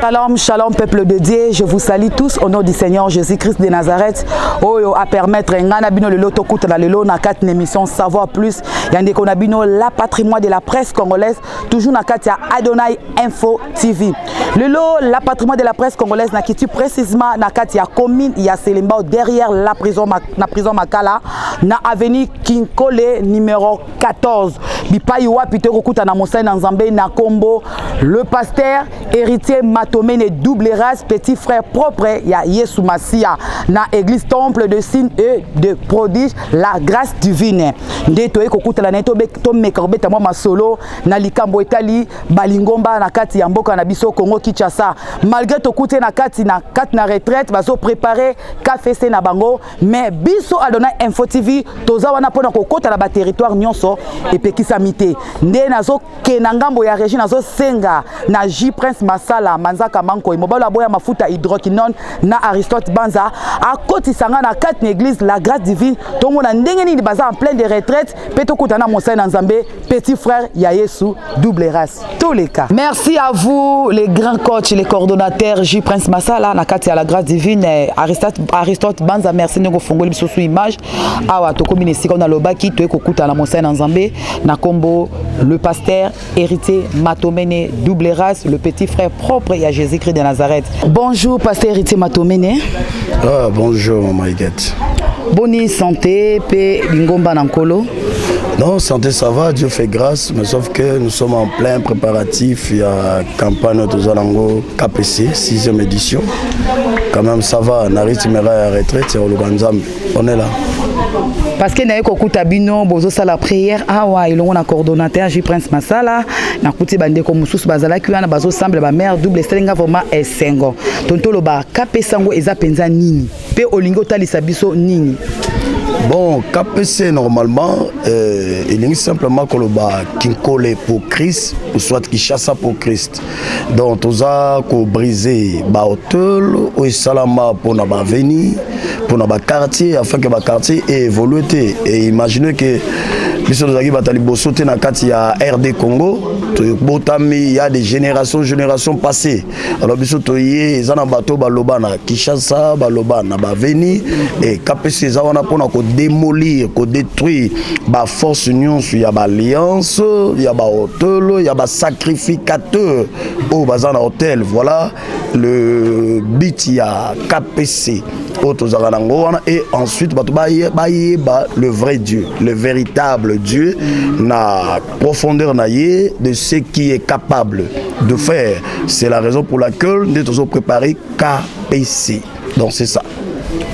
Shalom, shalom peuple de Dieu, je vous salue tous au nom du Seigneur Jésus-Christ de Nazareth. Oyo à permettre ngana bino le loto kuta na lelo na quatre émissions savoir plus. Yande kona bino la patrimoine de la presse congolaise toujours na katia Adonai Info TV. Lelo la patrimoine de la presse congolaise na kitu précisément na katia commune ya Selembao derrière la prison Makala na avenue Kinkole numéro 14. Bipai wapi te kuta na Mosai na Nzambe na Kombo le pasteur héritier Matomene double race petit frère propre ya Yesu Masia na église temple de signes et de prodiges la grâce divine ndeto ekokuta la neto to mekorbeta mwa masolo na likambo etali balingomba na kati ya mboka na biso Congo Kinshasa malgré to kute na kati na retraite bazo préparer KFC na bango mais biso Adonai Info TV toza wana pona kokota na ba territoire nyonso epekisa mite nde nazo kenangambo ya région nazo senga na J Prince Masala Manzaka Manko mobalo aboya mafuta hydroquinone na Aristote Banza a koti sanga na quatre église la grâce divine tongo na ndenge ni baza en plein de retraite peto kutana Monsei na Nzambe petit frère ya Yesu double race tous les cas. Merci à vous les grands coachs les coordonnateurs J Prince Masala na kati ya la grâce divine Aristote Banza merci ngo fongoli biso su image awa to komine sika na lobaki to ekokutana Monsei na Nzambe na kombo le pasteur héritier Matomene double race le petit frère propre à Jésus-Christ de Nazareth. Bonjour pasteur héritier Matomene. Ah bonjour Maïguette. Bonne santé pe lingomba nankolo. Non, santé ça va, Dieu fait grâce, mais sauf que nous sommes en plein préparatif, il y a campagne de Zalango KPC, 6e édition. Quand même ça va, Narit Mera à retraite, c'est on est là. Parce que naeko kuta bino bozo sala prière awa ilongo na coordonnateur J Prince Masala na kuti bande ko mususu bazala ki wana bazo semble ba mère double strenga vraiment esengo tontolo ba kapesango eza penza nini pe olingo talisa biso nini. Bon, KPC normalement, il est simplement que le bas Kinkole pour Christ, ou soit Kinshasa pour Christ. Donc, tout ça, qu'on brisé, bah hôtel, ou salama pour na ba veni, pour na ba quartier, afin que ba quartier évolue. Et imaginez que biso dozaki batali bosote na kati ya RD Congo, il y a des générations passées. Alors biso toyé ezana bato baloba na Kinshasa, baloba na ba veni et KPC za wana pona ko démolir, ko détruire ba force union il y a ba alliance, il y a ba hôtel, il y a ba sacrificateur au bazana hôtel. Voilà le but il y a KPC et ensuite le vrai Dieu, le véritable Dieu, na profondeur de ce qui est capable de faire. C'est la raison pour laquelle nous avons préparé KPC. Donc c'est ça.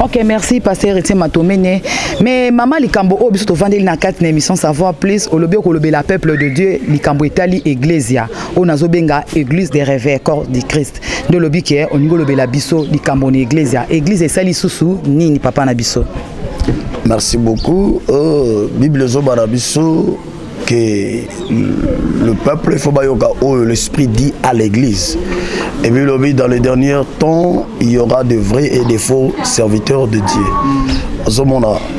Ok, merci pasteur héritier Matomene. Mais maman likambo o biso to vandeli na 4 émissions savoir plus au lobby ko la peuple de Dieu likambo etali Ecclesia. O nazo benga église des rêves corps du Christ. De lobby ke o ningo lobela biso likambo na Ecclesia. Église esali susu nini papa na biso. Merci beaucoup. Bible zo barabiso que le peuple il faut l'esprit dit à l'église. Et puis dans les derniers temps, il y aura de vrais et de faux serviteurs de Dieu.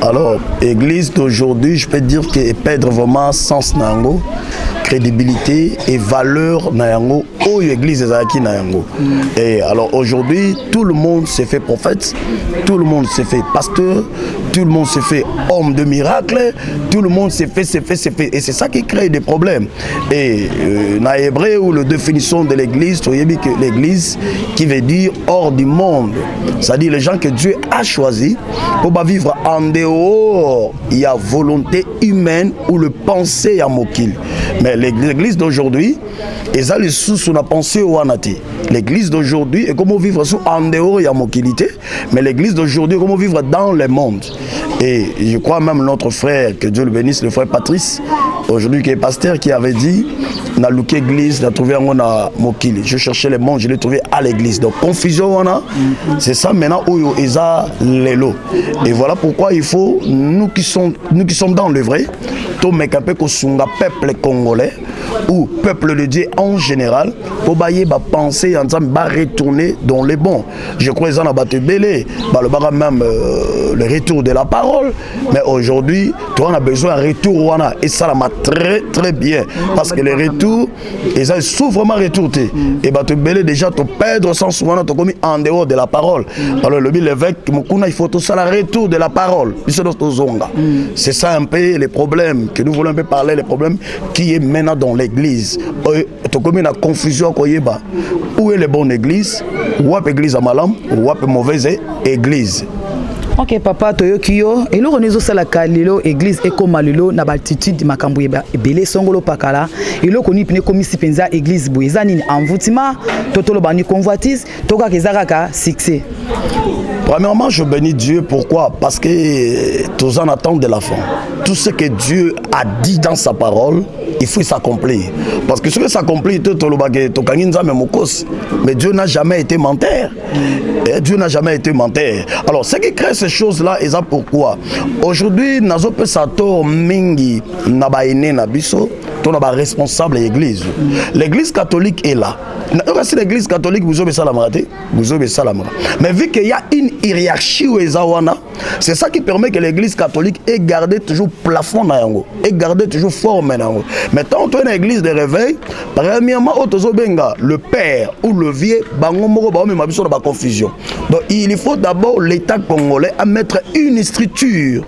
Alors, l'église d'aujourd'hui, je peux dire qu'elle perd vraiment sens nango, crédibilité et valeur nango au l'église ezaki nango. Et alors aujourd'hui, tout le monde s'est fait prophète, tout le monde s'est fait pasteur, tout le monde s'est fait homme de miracle, tout le monde s'est fait. Et c'est ça qui crée des problèmes. Et dans l'hébreu, où la définition de l'église, vous voyez que l'église qui veut dire hors du monde, c'est-à-dire les gens que Dieu a choisis pour pas vivre en dehors, il y a volonté humaine ou le pensée à mokil. Mais l'église d'aujourd'hui, ils ont les sous la pensée au anati. L'église d'aujourd'hui est comment vivre en dehors, il y a mokilité, mais l'église d'aujourd'hui est comment vivre dans le monde. Et je crois même notre frère, que Dieu le bénisse, le frère Patrice, aujourd'hui qui est pasteur, qui avait dit, na louké église, na trouvé un na mokili. Je cherchais le monde, je l'ai trouvé à l'église. Donc confusion on a, c'est ça maintenant où ils ont les lots. Et voilà pourquoi il faut nous qui sommes dans le vrai, to mekape ko sunga peuple congolais ou peuple de Dieu en général pour bailler ba penser ensemble ba retourner dans les bons. Je crois qu'ils en a battu belé, bah le bara même le retour de la parole, mais aujourd'hui tu on a besoin de retour wana et ça la très très bien parce que les retours ils ont souffrent vraiment retourné et bah tu belé déjà tu perdre sans souvent tu commis en dehors de la parole. Alors le l'évêque Mukuna il faut tout ça le retour de la parole. C'est ça un peu les problèmes que nous voulons un peu parler, les problèmes qui est maintenant dans l'église. Tu commis la confusion koyeba. Où est la bonne église? Où est l'église à malam? Où est la mauvaise église? Ok papa toyokio et le renezo sala kalilo église ekomalilo na altitude makambo ebele songolo pakala et le koni pine komisi penza église boezani envoûtement totolo bani convoitise toka kezaka succès. Premièrement, je bénis Dieu. Pourquoi? Parce que tous en attendent de la fin. Tout ce que Dieu a dit dans sa parole, il faut s'accomplir. Parce que ce que s'accomplit, mais Dieu n'a jamais été menteur. Dieu n'a jamais été menteur. Alors, ce qui crée ces choses-là, et ça pourquoi? Aujourd'hui, nous avons sato mingi nabaine nabiso, ton responsable de l'église. L'église catholique est là. Si l'église catholique vous avez ça la raté, vous avez ça la. Mais vu qu'il y a une hiérarchie où c'est ça qui permet que l'église catholique ait gardé toujours plafond dans yango, ait gardé toujours forme dans yango. Mais tant que une église de réveil, premièrement le père ou le vieux bango moko ba même biso na confusion. Donc il faut d'abord l'État congolais à mettre une structure.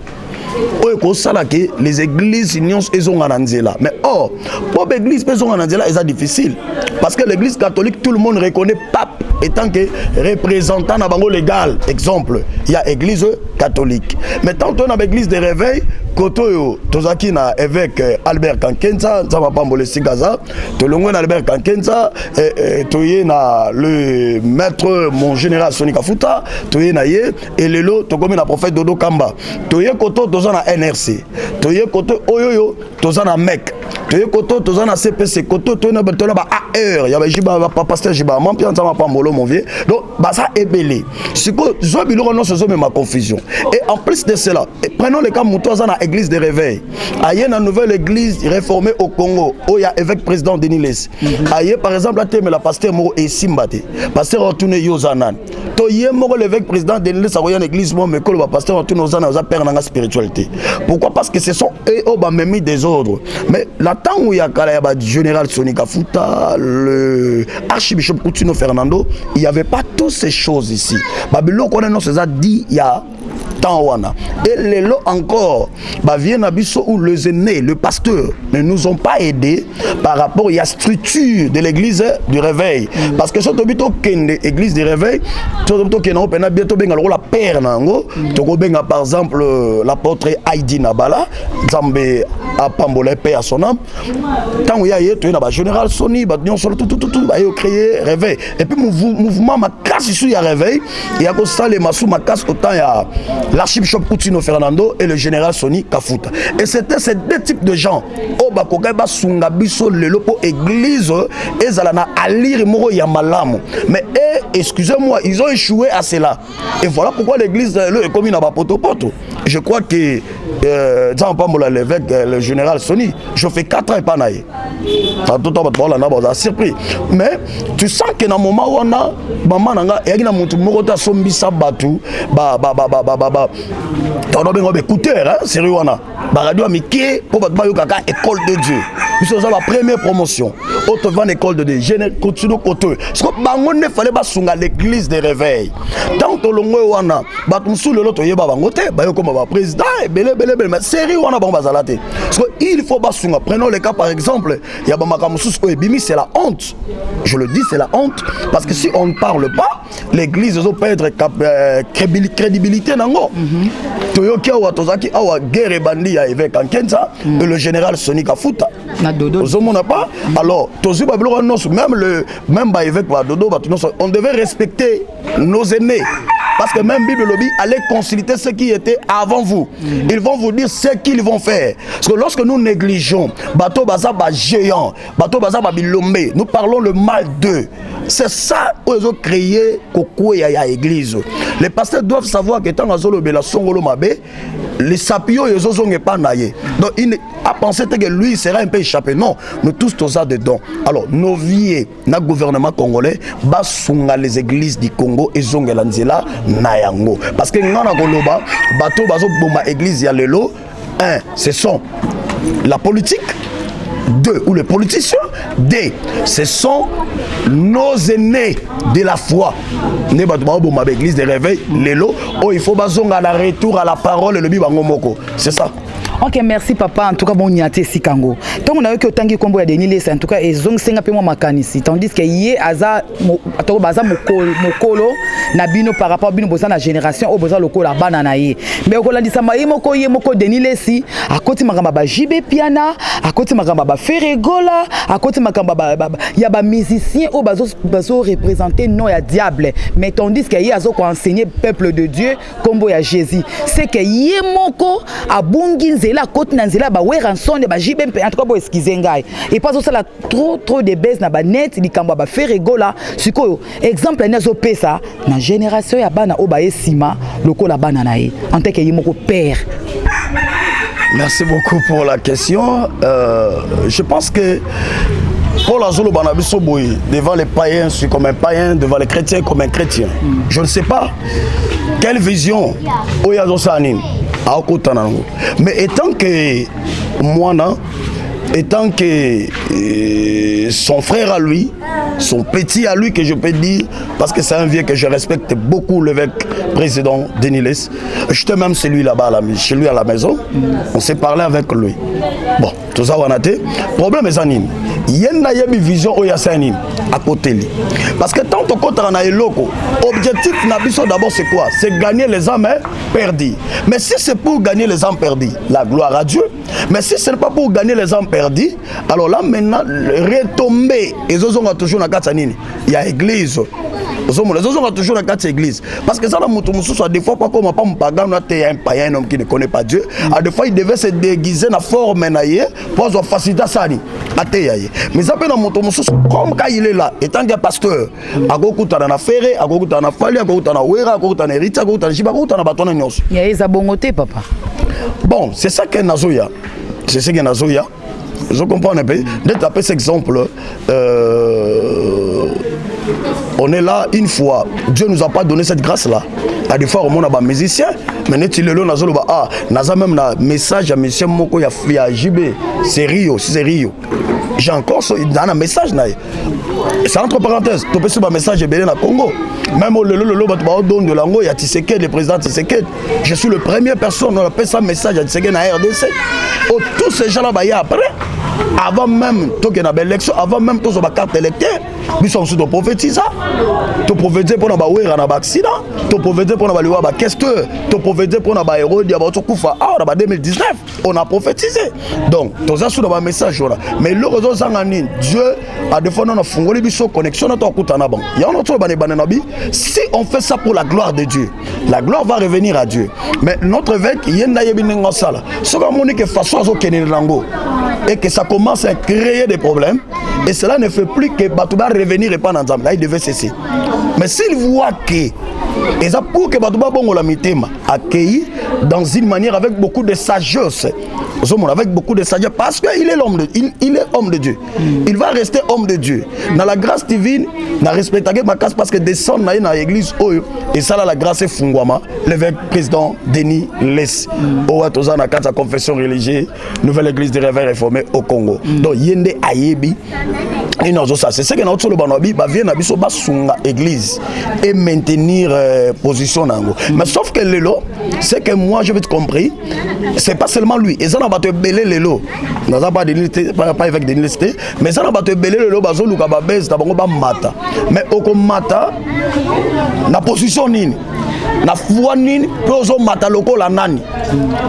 Les églises mais or pour l'église c'est difficile parce que l'église catholique tout le monde reconnaît pape étant que représentant na bango légal. Exemple, il y a église catholique, mais tant on a l'église de réveil kotoyo tozaki na évêque Albert Kankenza nzamba pambole sigaza tolongwe na Albert Kankenza toye na le maître mon général Soni Kafuta toye na ye et lelo tokomi na prophète Dodo Kamba toye koto toza na NRC toye koto oyoyo toza na MEC toye koto toza na CPC koto toye na betona ba AR ya ba jiba ba pasteur jiba mon pian nzamba pambolo mon vieux. Donc bah ça est belé siko zo biloko non se ma confusion et en plus de cela prenons le cas mutoza na église de réveil. Aïe une nouvelle église réformée au Congo où il y a évêque président Denis Les. Aïe par exemple la pasteur Moro et Simbate. Pasteur retourné Yozanan. Toye Moro l'évêque président Denis Les a une église moi mais que le pasteur retourné Yozanan a perdu dans la spiritualité. Pourquoi? Parce que ce sont eux au bas même des ordres. Mais la temps où il y a le général Soni Kafuta, le archibishop Coutinho Fernando, il n'y avait pas toutes ces choses ici. Babylone qu'on a dit il y a et les lots encore, viennent à Bissau où les aînés, le pasteur, ne nous ont pas aidés par rapport à la structure de l'église du réveil. Parce que surtout l'église du réveil, surtout qu'il y a bientôt la père, par exemple l'apôtre Heidi Nabala, Zambé à Pambolé, paix à son âme. Tant où il y a un général Sony, tout, créé réveil. Et puis mouvement ma casse ici, il y a réveil, il y a ça les massous ma casse autant il y a l'archibishop Coutinho Fernando et le général Soni Kafuta. Et c'était ces deux types de gens. Au Bakogaba Sungabiso, le lopo église, et Zalana Alir Moro Yamalamu. Mais excusez-moi, ils ont échoué à cela. Et voilà pourquoi l'église est comme une abapoto-poto. Je crois que l'évêque, le général Soni, je fais 4 ans et pas naïe. Surpris. Mais tu sens que dans le moment où on a maman nanga et na mutu moko sombi sabatu t'en bien écouteur hein sérieux wana ba radio amiki pour ba yo kaka école de Dieu. Nous sommes la première promotion. Autre van école de Dieu. Je continue côté. Ce que bango ne fallait pas sunga l'église des réveils. Tant que l'on wana ba tumsu le loto yeba bangote ba yo comme ba président belé mais sérieux wana ba bazalate. Parce que il faut pas sunga. Prenons le cas par exemple, il y a ba makamusu ko ebimi c'est la honte. Je le dis c'est la honte parce que si on ne parle pas, l'église doit perdre crédibilité nango. Toyoki awa tozaki awa guerre bandi ya évêque Kankenza et le général Soni Kafuta. Pas. Alors, même évêque on devait respecter nos aînés. Parce que même Bible lobby, allez consulter ce qui était avant vous. Ils vont vous dire ce qu'ils vont faire. Parce que lorsque nous négligeons, bateau baza ba géant, bateau baza ba bilombe, nous parlons le mal d'eux. C'est ça qu'ils ont créé à l'église. Les pasteurs doivent savoir que tant que les sapios ils ont pas naïe. Donc il a pensé que lui sera un peu échappé. Non, nous tous ça dedans. Alors nos vies, notre gouvernement congolais, basunga les églises du Congo et zongelanzela nayango. Parce que ngana koloba bateau bazo bomba église ya lelo. Un, ce sont la politique. Deux, ou les politiciens. D, ce sont nos aînés de la foi. Ne batuma l'église de réveil, lelo. Oh, il faut bazonga la retour à la parole et le bibangomoko. C'est ça. Ok, merci papa. En tout cas, bon, y a testé Kango. Tant on a eu que tant qu'il combo a dénilé, en tout cas, et zong senga pe mo makanisi. Tandis que yé aza, atoko baza mokolo, nabino par rapport bino boza na génération, au boza loko la banana yé. Mais au kola disamba yé moko dénilé si, à côté makamba ba jibe piana, à côté makamba ba feregola, à côté makamba ba y a ba musicien au bazo représenter non ya diable. Mais tandis que yé azo ko enseigner peuple de Dieu, combo ya Jésus. C'est que yé moko a bunginze la côte nanzela ba weranson ba jibempe en tout cas bo excuser ngai et pas ça la trop de baisse na ba net likambo ba faire rigola sikoyo exemple nazo pesa na génération ya bana o ba esima lokola bana na ye en tant que yimoko père. Merci beaucoup pour la question. Je pense que Paul Azolo Banabiso Boy, devant les païens, je suis comme un païen, devant les chrétiens comme un chrétien. Je ne sais pas quelle vision Oyazo Sanin. Mais étant que moi, étant que son frère à lui, son petit à lui, que je peux dire, parce que c'est un vieux que je respecte beaucoup, l'évêque président Denis Les, j'étais même chez lui là-bas, chez lui à la maison, on s'est parlé avec lui. Bon, tout ça, on a été. Problème est Zanine. Il y a une vision où il y a Zanine à côté. Parce que tant qu'on a un loco, objectif d'abord c'est quoi? C'est gagner les âmes perdues. Mais si c'est pour gagner les âmes perdues, la gloire à Dieu. Mais si ce n'est pas pour gagner les âmes perdues, alors là maintenant, retomber, et ils ont toujours dans la il y a l'église. Les gens ont toujours la carte église. Parce que ça, des fois, pas comme un pagan, un païen, un homme qui ne connaît pas Dieu. À des fois, il devait se déguiser dans la forme pour faciliter ça. Mais ça peut dans mon comme quand il est là, étant que pasteur, à Goku Tana Ferré, à Goku Tana Fali, à Goku Tana Wera, à Goku Tana Rita, à Goku Tana Chiba, à Goku Tana Batona Nyos. Il y a des abongotés, papa. Bon, c'est ça qu'est Nazoya. C'est ce qu'est Nazoya. Je comprends un peu. De taper cet exemple, on est là une fois. Dieu ne nous a pas donné cette grâce-là. À des fois, on a des musiciens. Mais nous avons même un message à M. Moko ya JB. C'est Rio, c'est Rio. J'ai encore un message. C'est entre parenthèses. Tu peux sur un message de na Congo. Même au don de l'ango, il y a Tshisekedi, le président Tshisekedi. Je suis le premier personne qui a fait ça message à Tshisekedi na RDC. Tous ces gens-là, après. Avant même l'élection, avant même tous les cartes électorales, nous sommes sur prophétiser. Tu prophétiser pour un accident, tu prophétiser pour un questeur, tu prophétiser pour un héros, en 2019, on a prophétisé. Donc, tout ça sur le message. Mais le réseau Dieu a des fois nous avons une connexion. Si on fait ça pour la gloire de Dieu, la gloire va revenir à Dieu. Mais notre évêque, il y a une façon et que ça commence à créer des problèmes et cela ne fait plus que Batouba revenir et pas dans Zambia, il devait cesser. Mais s'il voit que et ça pour que Batouba bongo la mitema accueilli dans une manière avec beaucoup de sagesse, avec beaucoup de sagesse parce qu'il est l'homme de il est homme de Dieu. Il va rester homme de Dieu. Dans la grâce divine, dans respect à ma casse parce que descendre dans l'église et ça là la grâce est fungwama, l'évêque président Denis Les au Atozana sa confession religieuse, nouvelle église de réveil réformée au Congo. Donc yende ayebi et non ça c'est ce que notre banobi ba vient na biso ba sunga église et maintenir position nango. Mais sauf que lelo c'est que moi je vais te compris, c'est pas seulement lui. Et ça n'a pas te belé lelo. N'a pas pas avec des listes, mais ça n'a pas te belé lelo bazo luka ba base ta bango ba mata. Mais au mata na position nini na foi nini pozo mataloko la nani.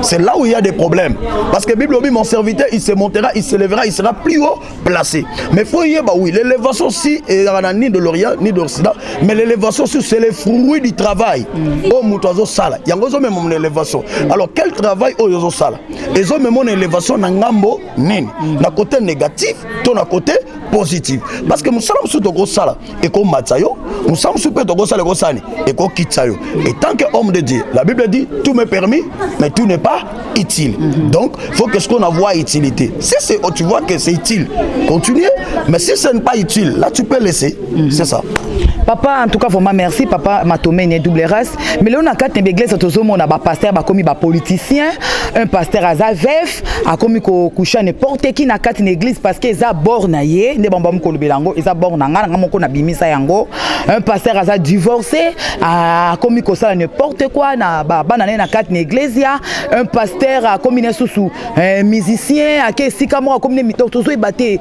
C'est là où il y a des problèmes. Parce que Bible dit mon serviteur il se montera, il se lèvera, il sera plus haut placé. Mais faut y bah oui, l'élévation aussi est ni de l'Orient ni de l'Occident, mais l'élévation aussi c'est le fruit du travail. Oh mutozo sala, yangozo même mon élévation. Alors quel travail oh yozo sala? Ezo même mon élévation na ngambo nini. Na côté négatif, ton na côté positif. Parce que nous sommes sous de gros sala et comme matzayo, nous sommes sous de gros sala gosani et comme kitsayo. Et tant qu'homme de Dieu, la Bible dit tout m'est permis, mais tout n'est pas utile. Donc, il faut que ce qu'on voit utilité. Si tu vois que c'est utile, continue. Mais si ce n'est pas utile, là tu peux laisser. C'est ça. Papa, en tout cas, vraiment merci. Papa m'a tombé une double race. Mais là, on a quatre églises, on a un pasteur, un politicien, un pasteur à Zavef, a commis coucher n'importe qui n'a quatre églises parce qu'ils ont bornaillé, ne bambam kolobelango, ils ont bornanga, n'a bimisa yango. Un pasteur a divorcé, a commis ça n'importe quoi, n'a banane na quatre églises. Un pasteur a commis sous musicien, a qui sikamo a commis mito, tout ça est batté.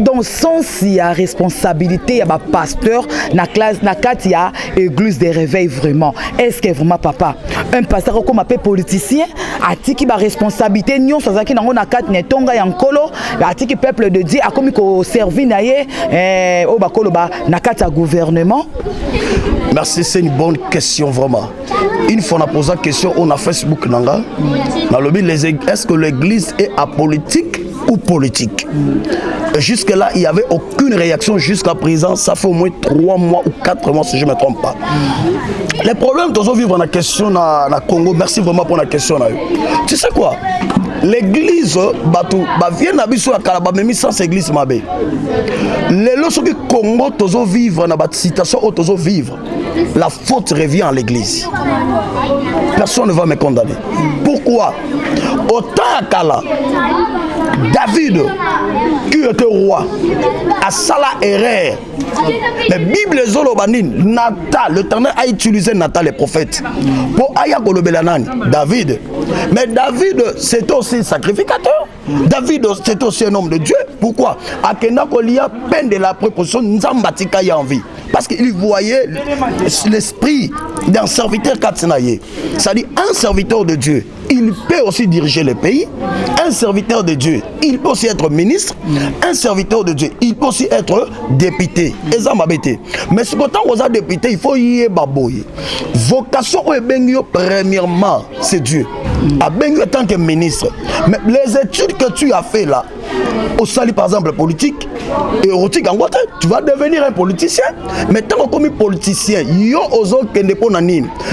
Dans le sens, il y a responsabilité, il y a pasteur. Na classe na katia église de réveil vraiment est-ce que vraiment papa un pasteur comme appelé politicien atiki ba responsabilité nyon sazaki nango na kat netonga ya nkolo atiki peuple de Dieu a komi ko servir na ye o ba kolo ba na kat ya gouvernement. Merci, c'est une bonne question vraiment. Une fois on a posé la question on a Facebook nanga na lobby est-ce que l'église est apolitique ou politique? Jusque là il n'y avait aucune réaction jusqu'à présent. Ça fait au moins 3 mois ou 4 mois si je ne me trompe pas. Les problèmes que nous vivons dans la question na Congo, merci vraiment pour la question. Tu sais quoi, l'église vient à biso à même sans église mabé. Les lorsque le Congo tozo vivre dans la situation où tozo vivre, la faute revient à l'église. Personne ne va me condamner. Pourquoi? Autant à Kala, David, qui était roi, a sala erreur. Mais Bible Zolobanin, Nathan, l'Éternel a utilisé Nathan le prophète pour Aya Kolobelanani, David. Mais David, c'est aussi sacrificateur. David, c'est aussi un homme de Dieu. Pourquoi? Akena Kolia peine de la préposition Nzambatika ya en vie. Parce qu'il voyait l'esprit d'un serviteur Katsinaye. C'est-à-dire un serviteur de Dieu, il peut aussi diriger le pays. Un serviteur de Dieu, il peut aussi être ministre. Un serviteur de Dieu, il peut aussi être député. Mais ce quand on est député, il faut y aller baboye. Vocation premièrement, c'est Dieu. À en tant que ministre. Mais les études que tu as fait là, au sali par exemple politique, érotique en Guatemala, tu vas devenir un politicien. Mais tant que comme politicien,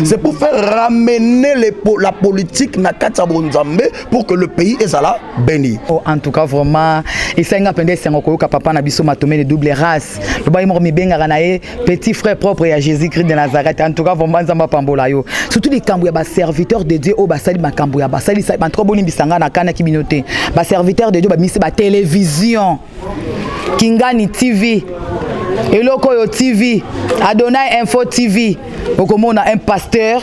c'est pour faire ramener la politique na Katsabonzambe pour que le pays est à la béni. En tout cas, vraiment, il s'est engagé à papa na biso matomé de double race. Le bail mormi benga ranaé, petit frère propre à Jésus-Christ de Nazareth. En tout cas, vraiment, zamba pambola yo. Surtout les cambouya ba serviteurs de Dieu au basali ma cambouya basali sa ba trop boni bisanga na kana kibinote. Ba serviteurs de Dieu ba misi ba télévision. Kingani TV. Eloko yo TV, Adonai Info TV. Okomona un pasteur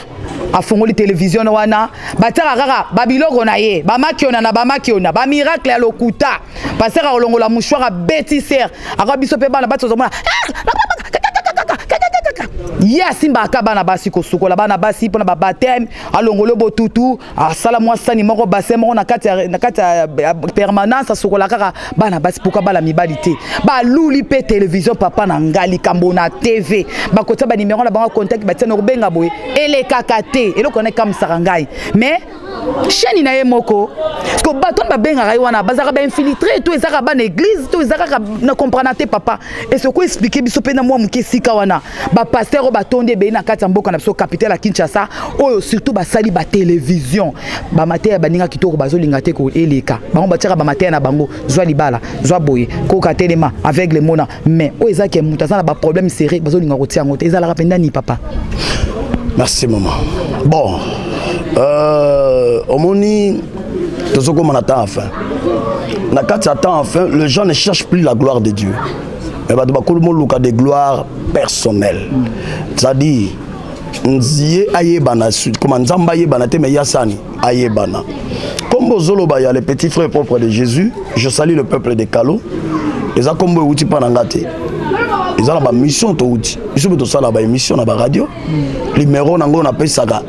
a fongoli télévision wana batara kaka babiloko na ye bamakiona na bamakiona ba miracle ya lokuta pasteur olongola mouchoir bêtisseur akabiso pe bana batozomona ya simba akabana basi kosukola bana basi pona ba baptême alongolo botutu asala mwasani moko bassin moko na kati permanence asukola kaka bana basi pourquoi bala mibalité ba luli pe télévision papa na ngali kambona TV ba kota ba numéro na bango contact ba tena rubenga boye ele kakate elo kone kam sarangai mais chaîne na yemoko ko baton ba benga rai wana bazaka ba infiltrer to ezaka ba église to ezaka na comprendre te papa et ce ko expliquer biso pe na moi muke sika wana ba pasteur batonde be na kati mboka na biso capitale à Kinshasa oyo surtout ba sali ba télévision ba matin ba ninga kitoko bazolinga te ko eleka bango batira ba matin na bango zwa libala zwa boye ko katelema avec les mona mais o ezaki mutazana ba problème sérieux bazolinga ko tia ngote ezala rapenda ni papa. Merci maman. Bon omoni tozoko manata enfin na kati attend enfin les gens ne cherchent plus la gloire de Dieu mais ba bakolo luka de gloire personnelle. C'est-à-dire nzie ayebana comme nzamba ayebana te mais yasani ayebana comme bozoloba ya les petits frères propres de Jésus. Je salue le peuple de Kalo les akombo uti panangate ils ont la mission touti ils sont tout ça la émission na ba radio numéro nango na pesaka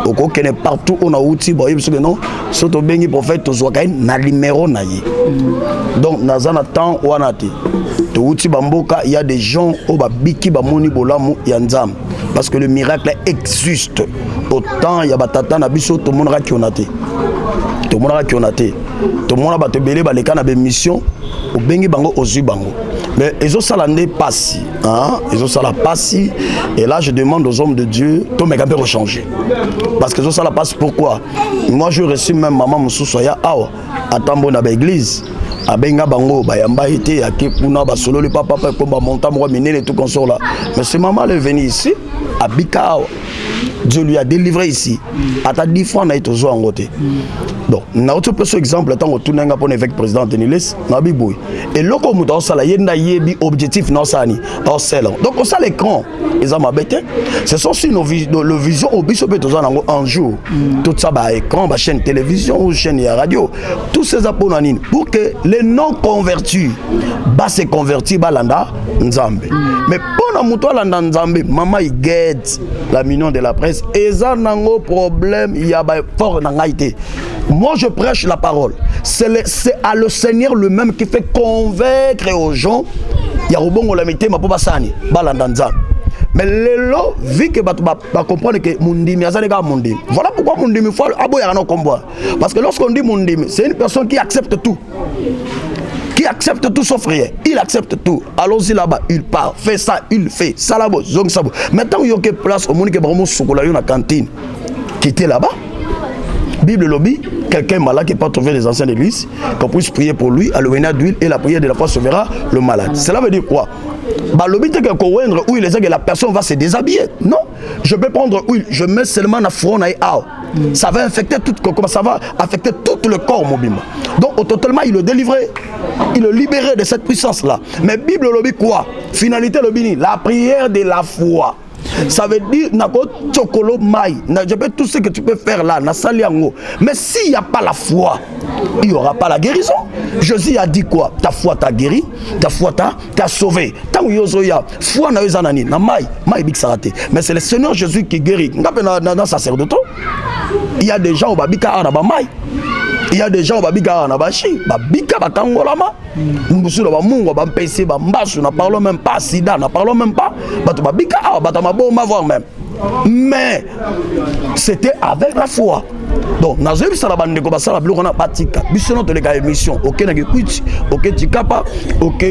oko kene partout on a outil boye parce que non soto bengi prophète to zoka na numéro na ye donc nazana temps wanati to outil bamboka il y a des gens au ba biki ba moni bolamu ya nzam parce que le miracle existe autant il y a batata na biso to monra ki onate to monra ki onate to mona ba te belé ba leka na be mission au bengi bango ozu bango mais ils ont salandé passi hein ils ont salé passi et là je demande aux hommes de Dieu to me camper changer parce que ils ont salé passe pourquoi moi je reçu même maman mususoya awa atambo na ba église abenga bango bayamba été akekuna ba solo le papa ko ba monta moi minene tout consort là mais ce maman elle est venue ici à Bikao Dieu lui a délivré ici à ta 10 fois na itozo en côté donc na autre peu exemple tant que tunanga pour évêque président Denilis na biboui et loko muta osala yenda yebi objectif na sani au sel donc on ça l'écran ils ont m'abêté ce sont aussi nos le vision au biso petozo en jour tout ça ba écran ba chaîne télévision ou chaîne radio tous ces aponanines pour que les non convertis ba se convertir balanda nzambe mais pour na muto alanda nzambe mama il guette la minion de la presse et ça nango problème il y a fort nangaité. Moi je prêche la parole. C'est à le Seigneur lui-même qui fait convaincre aux gens. Il y a robongo la mité ma poba sani balandanza. Mais lelo vu que ba comprendre que mundimi azali ka mundimi. Voilà pourquoi mundimi faut aboya na combat. Parce que lorsqu'on dit mundimi, c'est une personne qui accepte tout. Qui accepte tout sauf rien. Il accepte tout. Allons-y là-bas, il part, fait ça, il fait. Ça là-bas, zong ça. Maintenant, il y a une place au monde qui est vraiment chocolat dans la cantine. Qui était là-bas. Bible lobby, quelqu'un malade qui n'est pas trouvé les anciennes églises, qu'on puisse prier pour lui, à l'eau d'huile et la prière de la foi sauvera le malade. Cela veut dire quoi? Bah, lobby, c'est que oui, la personne va se déshabiller. Non, je peux prendre huile, je mets seulement la front et ça va infecter tout, ça va affecter tout le corps mobile. Donc, au totalement, il le délivrait, il le libérait de cette puissance-là. Mais Bible lobby quoi? Finalité lobby, la prière de la foi. Ça veut dire chokolo mai. Je peux tout ce que tu peux faire là, mais s'il n'y a pas la foi, il n'y aura pas la guérison. Jésus a dit quoi? Ta foi t'a guéri, ta foi t'a sauvé. Tant que yozoya, foi na yozanani, na mai big sarate. Mais c'est le Seigneur Jésus qui guérit. Dans sacerdoce, il y a des gens au babika araba mai. Il y a des gens au babika anabashi, babika bakangolama. Nous sommes à Mungo, PC, Bambasu, n'a parlons même pas, Sida, n'a parlons même pas. Babika, Batamabo, on va voir même. Mais c'était avec la foi. Donc, nous avons vu ça la bande de Kobasa, la bloc, on a patika. Bissono de l'égal émission. Ok, n'a que ok, Tikapa, ok,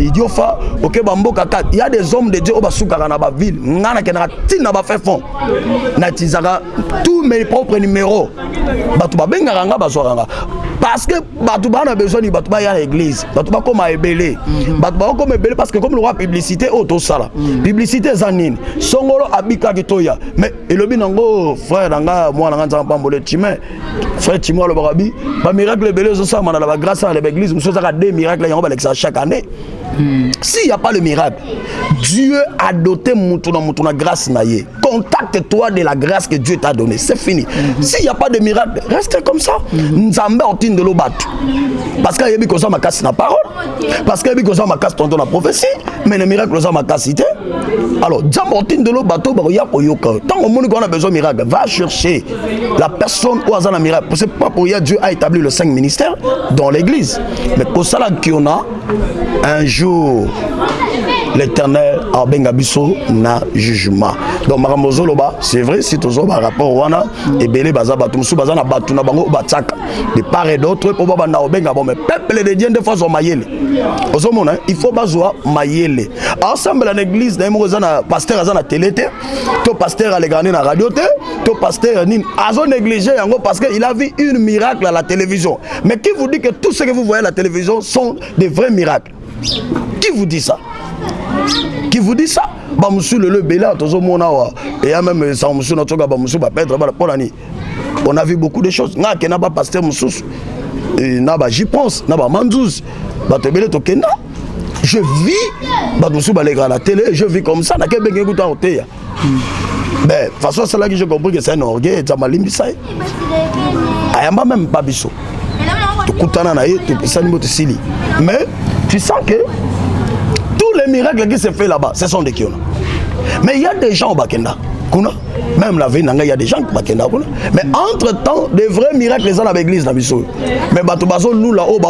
Idiofa, ok, Bambo Kaka. Il y a des hommes de Dieu au Basuka, dans la ville. Nana Kenara, Tina va faire fond. Natizara, tous mes propres numéros. Batuba Bengaranga, Basoranga. Parce que Batouba a besoin de Batouba à l'église. Batouba comme à Ebélé. Batouba comme Ebélé parce que comme le roi publicité, auto sala. Publicité Zanine. Songolo Abika Gitoya. Mais le binango, frère Nanga, moi Nanga Pambole Timé, frère Timo le Barabi, pas miracle Ebélé, ça, man, la grâce à l'église, nous sommes à des miracles, chaque année. S'il n'y a pas le miracle, Dieu a doté Moutuna grâce naïe. Contacte-toi de la grâce que Dieu t'a donnée. C'est fini. S'il n'y a pas de miracle, reste comme ça. Nzambe ortine de l'eau batte. Parce qu'il y a des choses qui na parole. Parce qu'il y a des choses qui sont dans la prophétie. Mais le miracle, c'est ma cité. Alors, Nzambe ortine de l'eau bateau, tant au monde qu'on a besoin de miracle, va chercher la personne où a un miracle. C'est pas pour rien Dieu a établi le 5 ministères dans l'église. Mais pour ça, qu'on a un jour, l'Éternel a bengabiso na jugement. Donc Maramozoloba, c'est vrai, si tu as un rapport wana et belé bazaba tout sous bazana batuna bango bataka. De part et d'autre pour baba na obenga bon mais peuple de Dieu de fois au mayele. Ozomona, il faut bazoa mayele. Ensemble l'église na mozana pasteur azana télé té, to pasteur a regarder na radio té, to pasteur nin azo négligé yango parce que il a vu une miracle à la télévision. Mais qui vous dit que tout ce que vous voyez à la télévision sont des vrais miracles? Qui vous dit ça? Qui vous dit ça? Bah monsieur le Béla, et a même sans monsieur notre gars, monsieur va perdre pour l'année. On a vu beaucoup de choses. N'a qu'un pas pasteur monsieur, n'a pas j'y pense, n'a pas manzouz, bah te belé tokenda. Je vis, bah monsieur va aller à la télé, je vis comme ça, n'a qu'un bégué goût à ôter. Mais de toute façon c'est là que j'ai compris que c'est un orgueil, ça m'a limité ça. Ayamba même pas biso. Tu coutana naïe, tu peux s'animer tu sili. Mais tu sens que les miracles qui se font là-bas, ce sont des Kiona. Mais il y a des gens au Bakenda. Même la veille, il y a des gens qui Bakenda. Mais entre-temps, des vrais miracles, les gens dans l'église. Mais Batubazo, nous là-haut,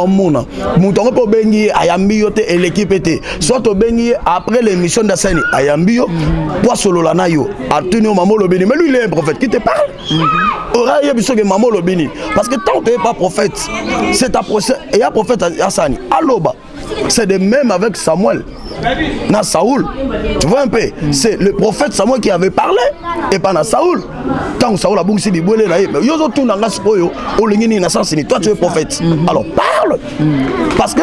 nous avons béni Ayambi et l'équipe était. Soit au béni après l'émission d'Assani, Ayambi, Poisolo Lanayo, a tenu Maman Lobini. Mais lui, il est un prophète qui te parle. Aura y a besoin de Maman Lobini. Parce que tant que tu n'es pas prophète, c'est ta prophète. Et un prophète Assani. Aloba. C'est de même avec Samuel. Na Saoul, tu vois un peu, c'est le prophète Samuel qui avait parlé et pas na Saoul. Quand Saoul a bougé du boulot là, yozo tout n'a pas spoyo, au lingini na sens ni toi tu es prophète. Alors parle, parce que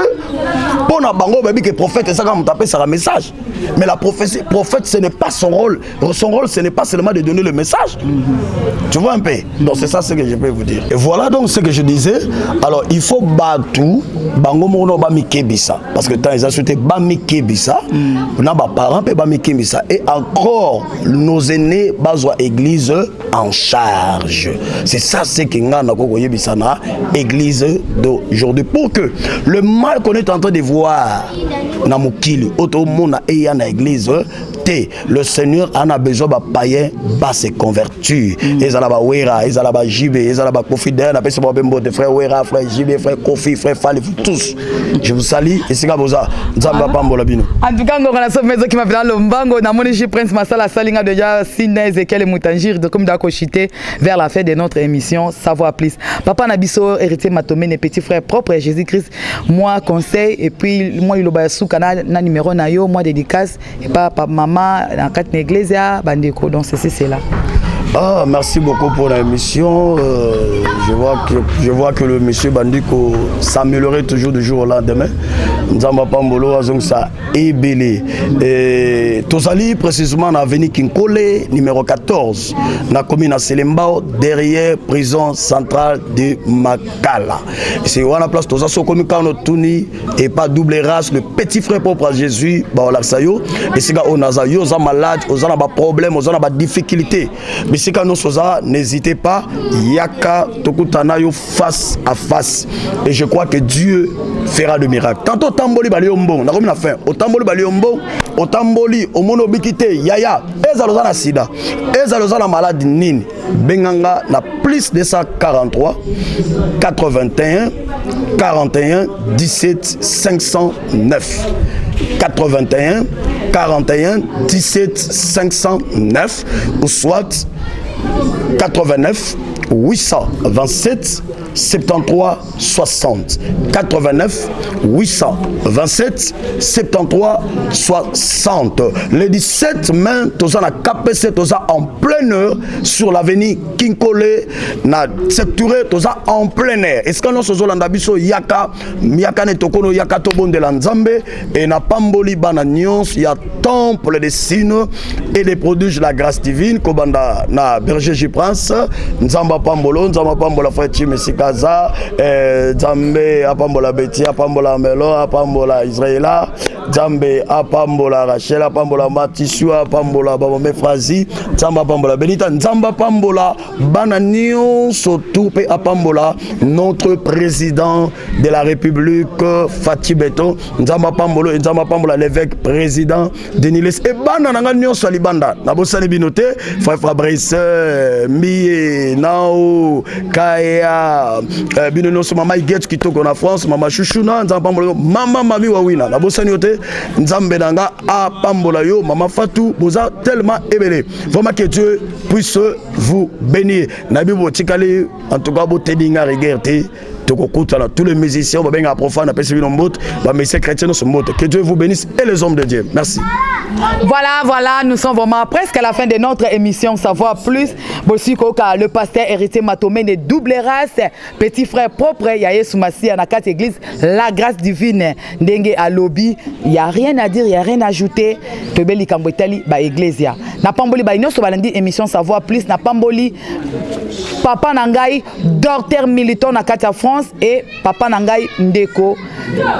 pour na bango baby que prophète et ça quand on tape ça un message. Mais la prophétie, prophète ce n'est pas son rôle. Son rôle ce n'est pas seulement de donner le message. Tu vois un peu. Donc c'est ça ce que je peux vous dire. Et voilà donc ce que je disais. Alors il faut battre bango mono ba mikebisa parce que tant ils insulté ba mikebisa. On a parents et encore nos aînés bazwa église en charge. C'est ça ce que nous avons église d'aujourd'hui pour que le mal qu'on est en train de voir na mukili otomona et na église le Seigneur en a besoin de païens bas se convertir. Ils ont wera, ils ont jibé, ils ont Kofi d'ailleurs, appelle ça de frère wera, frère jibé, frère Kofi, frère Fall, tous. Je vous salue et c'est comme ça. Nzamba pambola bino. En tout cas, on a sauvé maison qui m'a fait le mbango. Na monichi Prince Masala Salinga déjà Sina Ezekiel Moutangir de comme d'akochité vers la fin de notre émission Savoir plus. Papa Nabiso héritier Matomé mes petits frères propres Jésus-Christ. Moi conseil et puis moi il obayasu canal na numéro na yo moi dédicace et papa maman dans quatre églises bandeko donc c'est là. Ah, merci beaucoup pour l'émission. Je vois que le monsieur Bandiko s'améliorait toujours du jour au lendemain. Nzamba Pambolo ça est belé. Et Tozali précisément dans l'avenue Kinkole numéro 14, dans la commune de Selembao, derrière prison centrale de Makala. C'est où la place Toza Sokomi Kano Tuni et pas double race, le petit frère propre à Jésus, Baolaksayo. Et c'est quand on a yo malade, on a des problèmes, on a des difficultés. Mais c'est quand nous sommes n'hésitez pas, Yaka Tokutanayo face à face. Et je crois que Dieu fera de miracles. Tantôt Tamboli Baliombo, on a comme la fin. Au Tamboli Baliombo, au Tamboli, au Monobikité, Yaya, Ezalozana Sida, Ezalozana malade Nini, Benganga, na plus de 143, 81, 41, 17, 509. 81, 41, 17, 509 ou soit 89, 827, 73, 60. 89, 827, 73, 60. Le 17 mai, tous en a KPC, tous en pleine heure sur l'avenue Kinkole, na secturé, tous en plein air. Est-ce que nous sommes en Dabiso Yaka, Yaka Netokono, Yaka Tobon de l'Anzambe, et na Pamboli Bananions, il y a temple des signes et des prodiges de la grâce divine, Kobanda na Berger J-Prince, Nzamba Pambolo, Nzamba Pambola Fati Messikaza, Nzambe Apambola Betty, Apambola Melo, Apambola Israëla, Nzambe Apambola Rachel, Apambola Matissu, Apambola Babame Frazi, Nzamba Pambola Benita, Nzamba Pambola Bananion, surtout Apambola, notre président de la République, Fati Beto, Nzamba Pambolo, Nzamba Pambola l'évêque président Deniles, et Banana Nyon Salibanda, Nabosani Binote, frère Fabrice, Mie, Nao, Kaya, Binono, Maman Iget qui tourne en France, Maman Chouchouna, Nzamba Pambola, Maman Mami Wawina, Nabosani Yote, Nzambe Nanga, A Pambola Yo, Maman Fatou, Boza, tellement éméré. Vraiment que Dieu puisse vous bénir. Nabi Botikali, en tout cas, Botedinga, regardez. Tous les musiciens, que Dieu vous bénisse et les hommes de Dieu. Merci. Voilà, nous sommes vraiment presque à la fin de notre émission Savoir plus. Le pasteur héritier Matomé de double race, petit frère propre, Yaye Soumassi, à la 4 église, la grâce divine, Dengue à lobby. Il n'y a rien à dire, il n'y a rien à ajouter. Tebeli Kambotali, ba Iglesia. Napamboli, ba Inoso Balandi, émission Savoir plus. Napamboli, Papa Nangai, docteur militant na Katia France et Papa Nangai Ndeko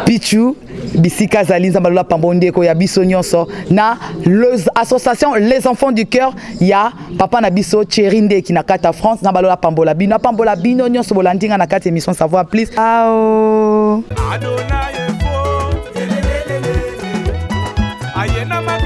Pichu Bisika Zalinza Balola Pambo Ndeko ya biso nyonso na l'association Les Enfants du Cœur ya Papa Nabiso Cherinde qui na Katia France na Balola Pambola Bino nyonso bolandinga na Katia émission Savoir plus. Ao